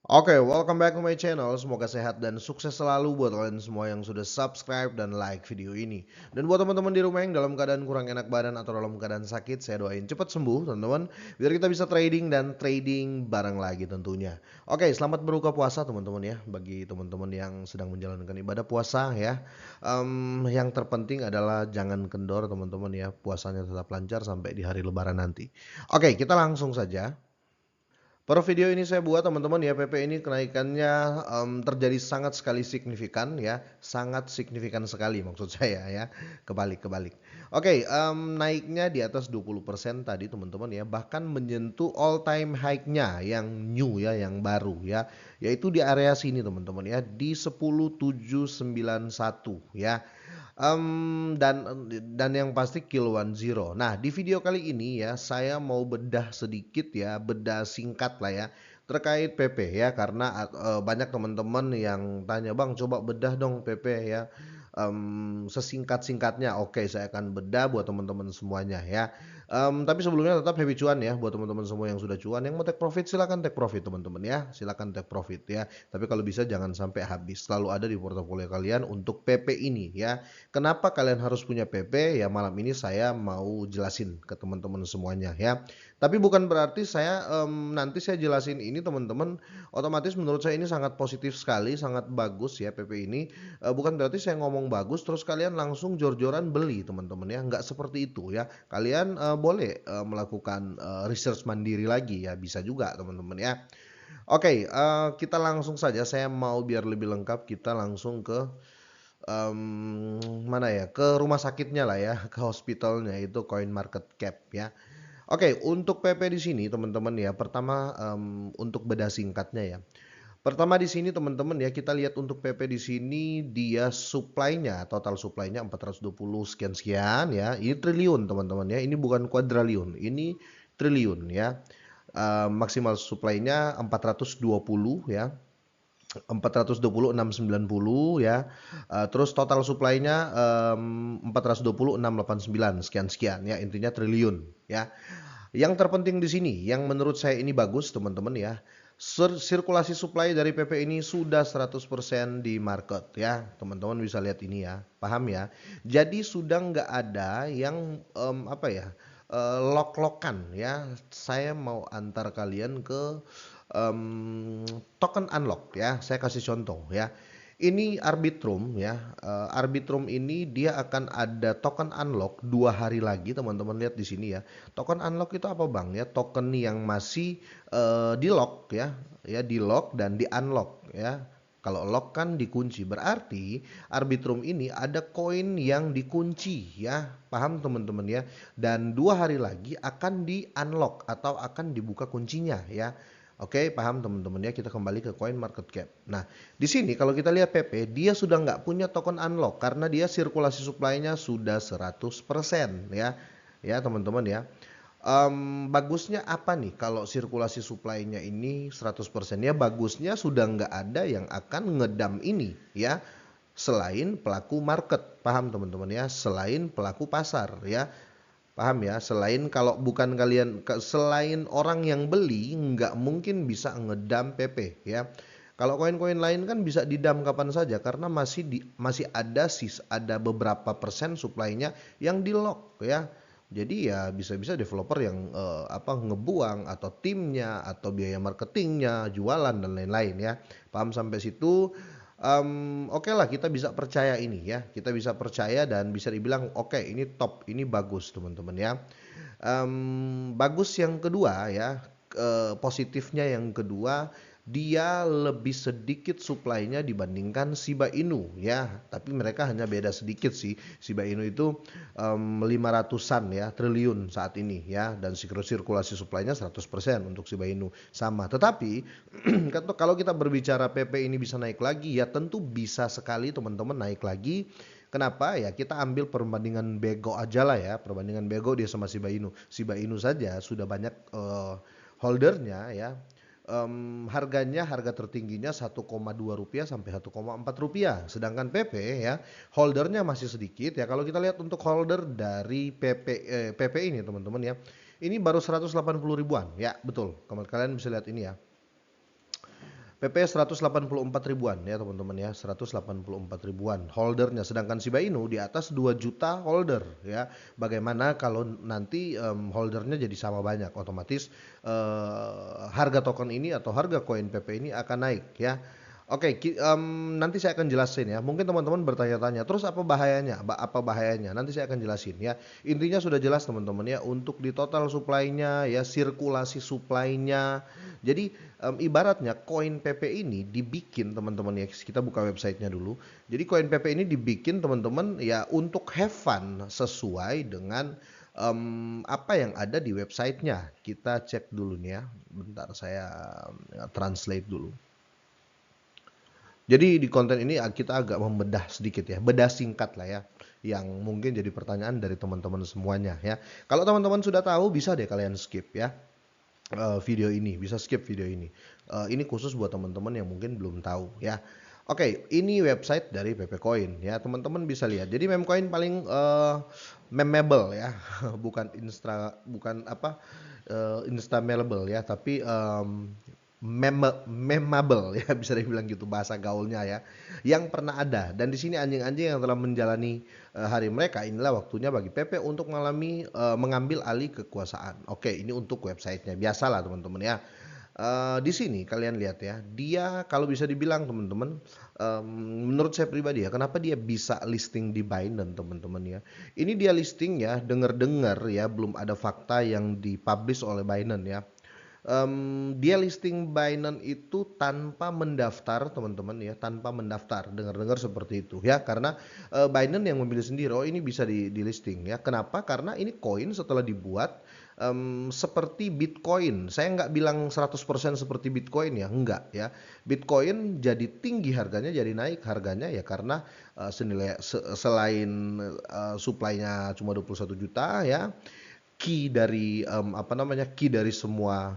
Oke, welcome back to my channel. Semoga sehat dan sukses selalu buat kalian semua yang sudah subscribe dan like video ini. Dan buat teman-teman di rumah yang dalam keadaan kurang enak badan atau dalam keadaan sakit, saya doain cepat sembuh, teman-teman, biar kita bisa trading dan trading bareng lagi tentunya. Oke, selamat berbuka puasa teman-teman ya, bagi teman-teman yang sedang menjalankan ibadah puasa ya. Yang terpenting adalah jangan kendor teman-teman ya, puasanya tetap lancar sampai di hari Lebaran nanti. Oke, kita langsung saja. Per video ini saya buat teman-teman ya, PP ini kenaikannya terjadi sangat sekali signifikan ya, sangat signifikan sekali maksud saya ya, kebalik. Oke, naiknya di atas 20% tadi teman-teman ya, bahkan menyentuh all time high-nya yang new ya, yang baru ya, yaitu di area sini teman-teman ya, di 10.791 ya. Dan yang pasti kill one zero. Nah, di video kali ini ya, saya mau bedah sedikit ya, bedah singkat lah ya, terkait PP ya, karena banyak teman-teman yang tanya, "Bang, coba bedah dong PP ya." Sesingkat-singkatnya, oke, saya akan bedah buat teman-teman semuanya ya. Tapi sebelumnya tetap happy cuan ya buat teman-teman semua yang sudah cuan. Yang mau take profit silakan take profit teman-teman ya, silakan take profit ya. Tapi kalau bisa jangan sampai habis. Selalu ada di portofolio kalian untuk PP ini ya. Kenapa kalian harus punya PP? Ya malam ini saya mau jelasin ke teman-teman semuanya ya. Tapi bukan berarti saya nanti saya jelasin ini teman-teman otomatis menurut saya ini sangat positif sekali, sangat bagus ya PP ini. Bukan berarti saya ngomong bagus terus kalian langsung jor-joran beli teman-teman ya. Nggak seperti itu ya. Kalian boleh melakukan research mandiri lagi ya, bisa juga teman-teman ya. Oke, kita langsung saja. Saya mau biar lebih lengkap kita langsung ke mana ya, ke rumah sakitnya lah ya, ke hospitalnya itu Coin Market Cap ya. Oke, untuk PP di sini teman-teman ya, pertama untuk beda singkatnya ya. Pertama di sini teman-teman ya, kita lihat untuk PP di sini dia supply-nya, total supply-nya 420 sekian-sekian ya. Ini triliun teman-teman ya, ini bukan kuadraliun, ini triliun ya. Maksimal supply-nya 420 ya. 420 690 ya. Terus total supply-nya 420 689 sekian-sekian ya, intinya triliun ya. Yang terpenting di sini yang menurut saya ini bagus teman-teman ya. Sirkulasi supply dari PP ini sudah 100% di market ya. Teman-teman bisa lihat ini ya. Paham ya? Jadi sudah nggak ada yang apa ya? Lock-lockan ya. Saya mau antar kalian ke token unlock ya. Saya kasih contoh ya. Ini Arbitrum ya. Arbitrum ini dia akan ada token unlock 2 hari lagi teman-teman lihat di sini ya. Token unlock itu apa bang ya? Token yang masih di lock ya, ya di lock dan di unlock ya. Kalau lock kan dikunci, berarti Arbitrum ini ada koin yang dikunci ya, paham teman-teman ya. Dan 2 hari lagi akan di unlock atau akan dibuka kuncinya ya. Oke, paham teman-teman ya. Kita kembali ke coin market cap. Nah, di sini kalau kita lihat PP, dia sudah nggak punya token unlock karena dia sirkulasi supply-nya sudah 100% ya. Ya, teman-teman ya. Bagusnya apa nih kalau sirkulasi supply-nya ini 100%? Ya bagusnya sudah nggak ada yang akan ngedam ini ya. Selain pelaku market, paham teman-teman ya. Selain pelaku pasar ya. Paham ya? Selain kalau bukan kalian, selain orang yang beli, nggak mungkin bisa ngedam PP ya. Kalau koin-koin lain kan bisa didam kapan saja karena masih ada beberapa persen supply-nya yang di lock ya. Jadi ya bisa-bisa developer yang ngebuang atau timnya atau biaya marketingnya, jualan dan lain-lain ya. Paham sampai situ? Oke lah kita bisa percaya ini ya, kita bisa percaya dan bisa dibilang oke ini top, ini bagus teman-teman ya. Bagus yang kedua ya, positifnya yang kedua dia lebih sedikit supply-nya dibandingkan Shiba Inu ya, tapi mereka hanya beda sedikit sih. Shiba Inu itu 500-an ya triliun saat ini ya, dan sirkulasi supply-nya 100% untuk Shiba Inu sama. Tetapi kalau kita berbicara PP ini bisa naik lagi ya, tentu bisa sekali teman-teman naik lagi. Kenapa ya, kita ambil perbandingan bego aja lah ya, perbandingan bego dia sama Shiba Inu. Shiba Inu saja sudah banyak holdernya ya. Harganya, harga tertingginya 1,2 rupiah sampai 1,4 rupiah. Sedangkan PP ya holdernya masih sedikit ya. Kalau kita lihat untuk holder dari PP ini teman-teman ya, ini baru 180 ribuan ya, betul. Kalian bisa lihat ini ya. PP 184 ribuan ya teman-teman ya, 184 ribuan holdernya, sedangkan Shiba Inu di atas 2 juta holder ya. Bagaimana kalau nanti holdernya jadi sama banyak, otomatis harga token ini atau harga koin PP ini akan naik ya. Oke, nanti saya akan jelasin ya. Mungkin teman-teman bertanya-tanya, terus apa bahayanya? Apa bahayanya? Nanti saya akan jelasin ya. Intinya sudah jelas teman-teman ya, untuk di total supply-nya ya, sirkulasi supply-nya. Jadi ibaratnya koin PP ini dibikin teman-teman ya, kita buka websitenya dulu. Jadi koin PP ini dibikin teman-teman ya untuk have fun sesuai dengan apa yang ada di websitenya. Kita cek dulu nih ya. Bentar saya translate dulu. Jadi di konten ini kita agak membedah sedikit ya, bedah singkat lah ya, yang mungkin jadi pertanyaan dari teman-teman semuanya ya. Kalau teman-teman sudah tahu bisa deh kalian skip ya video ini, bisa skip video ini. Ini khusus buat teman-teman yang mungkin belum tahu ya. Oke, ini website dari PP Coin ya, teman-teman bisa lihat. Jadi meme coin paling memeable ya, bukan instagramable ya, tapi memable ya, bisa dibilang gitu bahasa gaulnya ya, yang pernah ada. Dan di sini anjing-anjing yang telah menjalani hari mereka, inilah waktunya bagi PP untuk mengambil alih kekuasaan. Oke, ini untuk websitenya, biasalah teman-teman ya. Di sini kalian lihat ya, dia kalau bisa dibilang teman-teman, menurut saya pribadi ya, kenapa dia bisa listing di Binance teman-teman ya. Ini dia listing ya, dengar-dengar ya, belum ada fakta yang dipublish oleh Binance ya. Dia listing Binance itu tanpa mendaftar teman-teman ya, tanpa mendaftar, dengar-dengar seperti itu ya, karena Binance yang memilih sendiri, oh ini bisa di listing ya. Kenapa? Karena ini koin setelah dibuat seperti Bitcoin. Saya nggak bilang 100% seperti Bitcoin ya, enggak ya. Bitcoin jadi tinggi harganya, jadi naik harganya ya karena selain supply-nya cuma 21 juta ya, key dari key dari semua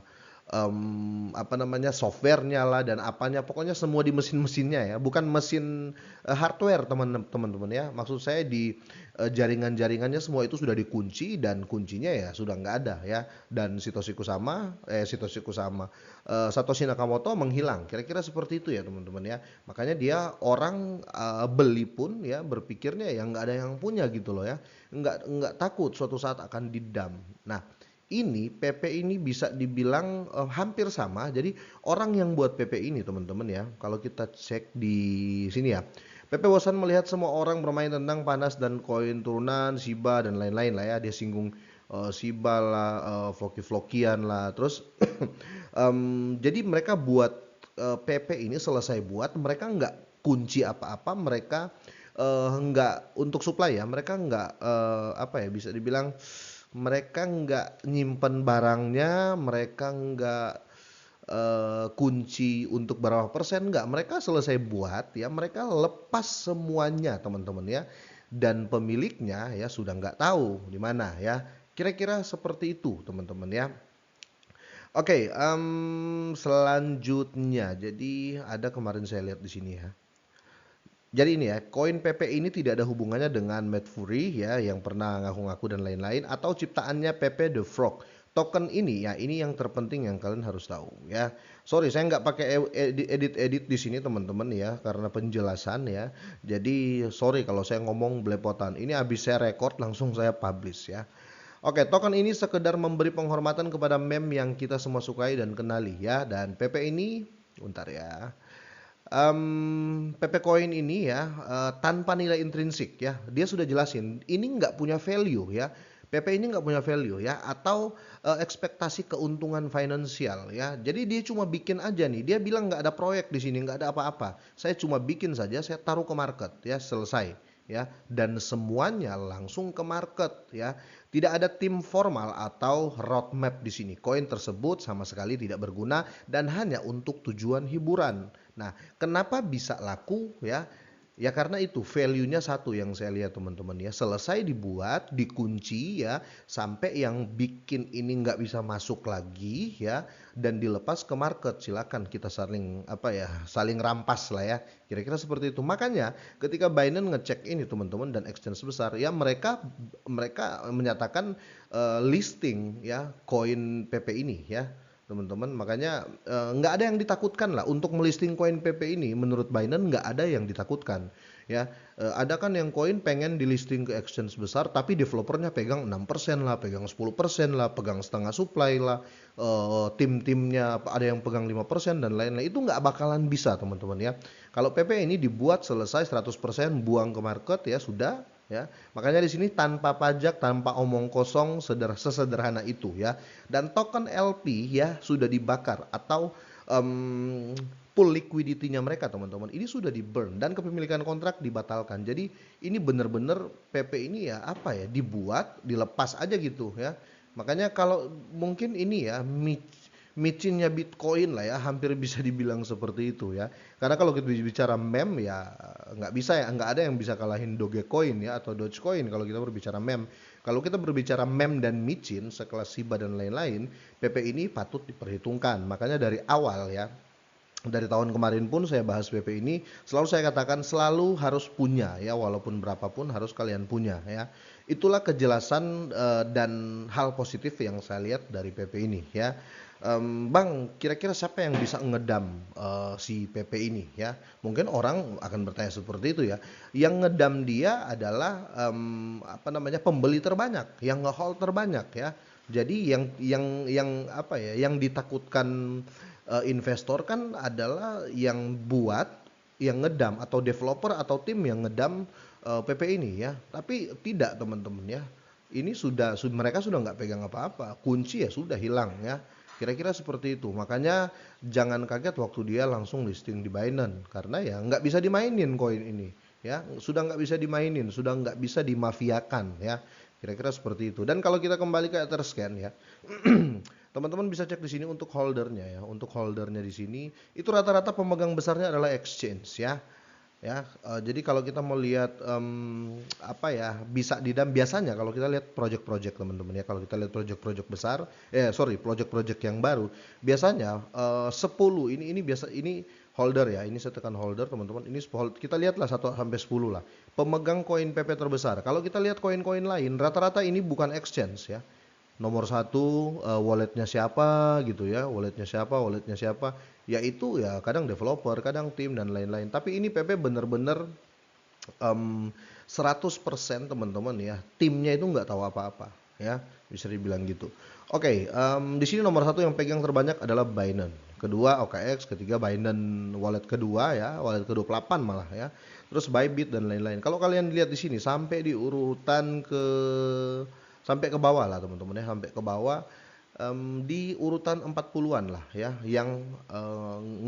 softwarenya lah dan apanya, pokoknya semua di mesin-mesinnya ya, bukan mesin hardware teman-teman ya. Maksud saya di jaringan-jaringannya semua itu sudah dikunci dan kuncinya ya sudah nggak ada ya. Dan Satoshi Nakamoto menghilang, kira-kira seperti itu ya teman-teman ya. Makanya dia orang beli pun ya berpikirnya ya nggak ada yang punya gitu loh ya, nggak takut suatu saat akan didam. Nah, ini PP ini bisa dibilang hampir sama. Jadi orang yang buat PP ini teman-teman ya, kalau kita cek di sini ya, PP bosan melihat semua orang bermain tentang panas dan koin turunan, Shiba dan lain-lain lah ya. Dia singgung Shiba lah, Floki-Flokian lah. Terus jadi mereka buat PP ini, selesai buat, mereka nggak kunci apa-apa, mereka nggak untuk supply ya, mereka nggak bisa dibilang mereka nggak nyimpen barangnya, mereka nggak kunci untuk berapa persen, nggak. Mereka selesai buat ya, mereka lepas semuanya teman-teman ya, dan pemiliknya ya sudah nggak tahu di mana ya. Kira-kira seperti itu teman-teman ya. Oke, selanjutnya, jadi ada kemarin saya lihat di sini ya. Jadi ini ya, koin PP ini tidak ada hubungannya dengan Mad Fury ya, yang pernah ngaku-ngaku dan lain-lain, atau ciptaannya PP The Frog. Token ini ya, ini yang terpenting yang kalian harus tahu ya. Sorry, saya nggak pakai edit di sini teman-teman ya, karena penjelasan ya. Jadi sorry kalau saya ngomong belepotan. Ini habis saya record langsung saya publish ya. Oke, token ini sekedar memberi penghormatan kepada meme yang kita semua sukai dan kenali ya. Dan PP ini, bentar ya. PP Coin ini ya tanpa nilai intrinsik ya, dia sudah jelasin ini nggak punya value ya, PP ini nggak punya value ya, atau ekspektasi keuntungan finansial ya. Jadi dia cuma bikin aja nih, dia bilang nggak ada proyek di sini, nggak ada apa-apa, saya cuma bikin saja, saya taruh ke market ya, selesai ya, dan semuanya langsung ke market ya. Tidak ada tim formal atau roadmap di sini. Koin tersebut sama sekali tidak berguna dan hanya untuk tujuan hiburan. Nah, kenapa bisa laku ya? Ya karena itu value-nya satu yang saya lihat teman-teman ya. Selesai dibuat, dikunci ya, sampai yang bikin ini nggak bisa masuk lagi ya, dan dilepas ke market. Silakan kita saling rampas lah ya. Kira-kira seperti itu. Makanya ketika Binance ngecek ini teman-teman dan exchange besar ya, mereka menyatakan listing ya koin PP ini ya. teman-teman. Makanya nggak ada yang ditakutkan lah untuk melisting koin PP ini. Menurut Binance nggak ada yang ditakutkan ya. Ada kan yang koin pengen di listing ke exchange besar tapi developernya pegang 6% lah, pegang 10% lah, pegang setengah supply lah, tim-timnya ada yang pegang 5% dan lain-lain. Itu nggak bakalan bisa teman-teman ya. Kalau PP ini dibuat selesai 100% buang ke market ya sudah ya. Makanya di sini tanpa pajak, tanpa omong kosong, sesederhana itu ya. Dan token LP ya sudah dibakar atau pool liquidity-nya mereka teman-teman ini sudah di burn dan kepemilikan kontrak dibatalkan. Jadi ini benar-benar PP ini ya apa ya dibuat, dilepas aja gitu ya. Makanya kalau mungkin ini ya micinnya Bitcoin lah ya, hampir bisa dibilang seperti itu ya. Karena kalau kita bicara meme ya nggak bisa ya, nggak ada yang bisa kalahin Dogecoin ya atau Dogecoin kalau kita berbicara meme. Kalau kita berbicara meme dan micin sekelas Shiba dan lain-lain, PP ini patut diperhitungkan. Makanya dari awal ya, dari tahun kemarin pun saya bahas PP ini, selalu saya katakan selalu harus punya ya, walaupun berapapun harus kalian punya ya. Itulah kejelasan dan hal positif yang saya lihat dari PP ini ya. Bang, kira-kira siapa yang bisa ngedam si PP ini ya? Mungkin orang akan bertanya seperti itu ya. Yang ngedam dia adalah apa namanya pembeli terbanyak, yang ngehold terbanyak ya. Jadi yang apa ya? Yang ditakutkan investor kan adalah yang buat, yang ngedam atau developer atau tim yang ngedam PP ini ya. Tapi tidak teman-teman ya. Ini mereka sudah nggak pegang apa-apa. Kunci ya sudah hilang ya. Kira-kira seperti itu. Makanya jangan kaget waktu dia langsung listing di Binance karena ya nggak bisa dimainin koin ini ya. Sudah nggak bisa dimainin, sudah nggak bisa dimafiakan ya. Kira-kira seperti itu. Dan kalau kita kembali ke Etherscan ya, teman-teman bisa cek di sini untuk holdernya ya. Untuk holdernya di sini itu rata-rata pemegang besarnya adalah exchange ya. Ya, jadi kalau kita mau lihat apa ya bisa didam biasanya kalau kita lihat project-project teman-teman ya, kalau kita lihat project-project besar, project-project yang baru biasanya 10 ini biasa ini holder ya, ini saya tekan holder teman-teman, ini kita lihatlah 1 sampai 10 lah pemegang koin PP terbesar. Kalau kita lihat koin-koin lain rata-rata ini bukan exchange ya. Nomor satu walletnya siapa gitu ya, walletnya siapa, ya itu ya kadang developer, kadang tim dan lain-lain. Tapi ini PP bener-bener 100% teman-teman ya, timnya itu nggak tahu apa-apa ya, bisa dibilang gitu. Oke, di sini nomor satu yang pegang terbanyak adalah Binance, kedua OKX, ketiga Binance wallet kedua ya, wallet ke-28 malah ya, terus Bybit dan lain-lain. Kalau kalian lihat di sini sampai di urutan sampai ke bawah lah teman-teman ya, sampai ke bawah di urutan 40-an lah ya, yang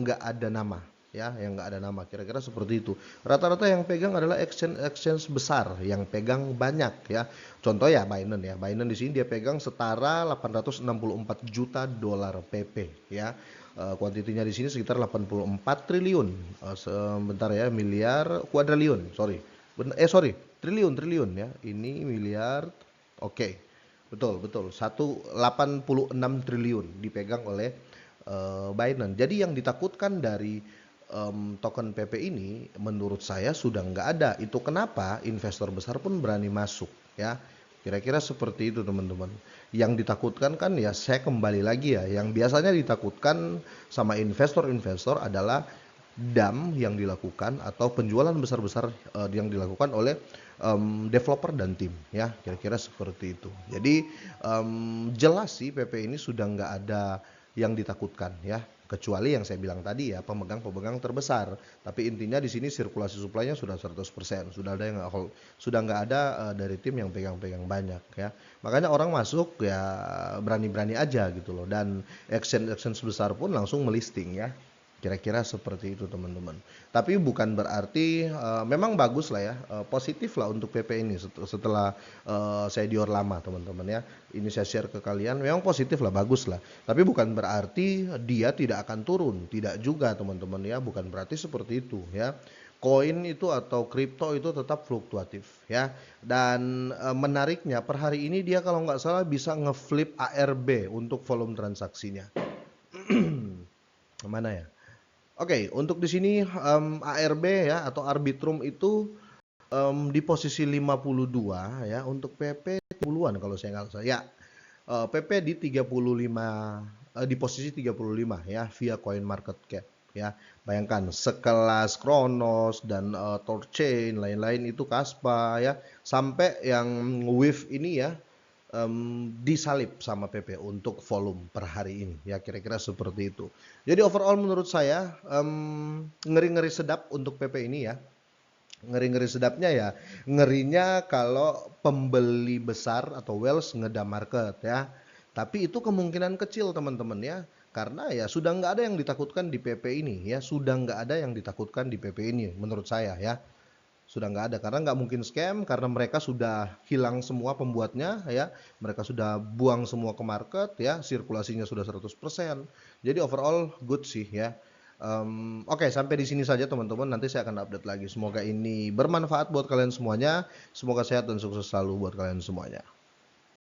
nggak ada nama ya, yang nggak ada nama, kira-kira seperti itu. Rata-rata yang pegang adalah exchange besar yang pegang banyak ya. Contoh ya Binance ya, Binance di sini dia pegang setara 864 juta dolar PP ya. Kuantitinya di sini sekitar 84 triliun. Sebentar ya, miliar kuadriliun, triliun ya. Ini miliar. Oke, betul betul. 186 triliun dipegang oleh Binance. Jadi yang ditakutkan dari token PP ini menurut saya sudah nggak ada. Itu kenapa investor besar pun berani masuk ya. Kira-kira seperti itu teman-teman. Yang ditakutkan kan ya saya kembali lagi ya. Yang biasanya ditakutkan sama investor-investor adalah dam yang dilakukan atau penjualan besar-besar yang dilakukan oleh developer dan tim ya, kira-kira seperti itu. Jadi jelas sih PP ini sudah nggak ada yang ditakutkan ya, kecuali yang saya bilang tadi ya, pemegang-pemegang terbesar. Tapi intinya di sini sirkulasi suplainya sudah 100%, sudah ada yang sudah nggak ada dari tim yang pegang-pegang banyak ya. Makanya orang masuk ya berani-berani aja gitu loh, dan exchange besar pun langsung melisting ya. Kira-kira seperti itu teman-teman. Tapi bukan berarti memang bagus lah ya, positif lah untuk PP ini setelah saya dior lama teman-teman ya. Ini saya share ke kalian, memang positif lah, bagus lah. Tapi bukan berarti dia tidak akan turun, tidak juga teman-teman ya. Bukan berarti seperti itu ya. Koin itu atau kripto itu tetap fluktuatif ya. Dan menariknya per hari ini dia kalau nggak salah bisa ngeflip ARB untuk volume transaksinya. Mana ya? Oke, untuk di sini ARB ya atau Arbitrum itu di posisi 52 ya, untuk PP 30-an kalau saya nggak salah. Ya, PP di 35 di posisi 35 ya via CoinMarketCap ya. Bayangkan sekelas Kronos dan Thorchain lain-lain itu Kaspa ya, sampai yang Wave ini ya disalib sama PP untuk volume per hari ini ya, kira-kira seperti itu. Jadi overall menurut saya ngeri-ngeri sedap untuk PP ini ya. Ngeri-ngeri sedapnya ya, ngerinya kalau pembeli besar atau whales ngedam market ya. Tapi itu kemungkinan kecil teman-teman ya. Karena ya sudah nggak ada yang ditakutkan di PP ini ya. Sudah nggak ada yang ditakutkan di PP ini menurut saya ya. Sudah nggak ada, karena nggak mungkin scam, karena mereka sudah hilang semua pembuatnya ya. Mereka sudah buang semua ke market ya. Sirkulasinya sudah 100%. Jadi overall good sih ya. Oke, sampai di sini saja teman-teman. Nanti saya akan update lagi. Semoga ini bermanfaat buat kalian semuanya. Semoga sehat dan sukses selalu buat kalian semuanya.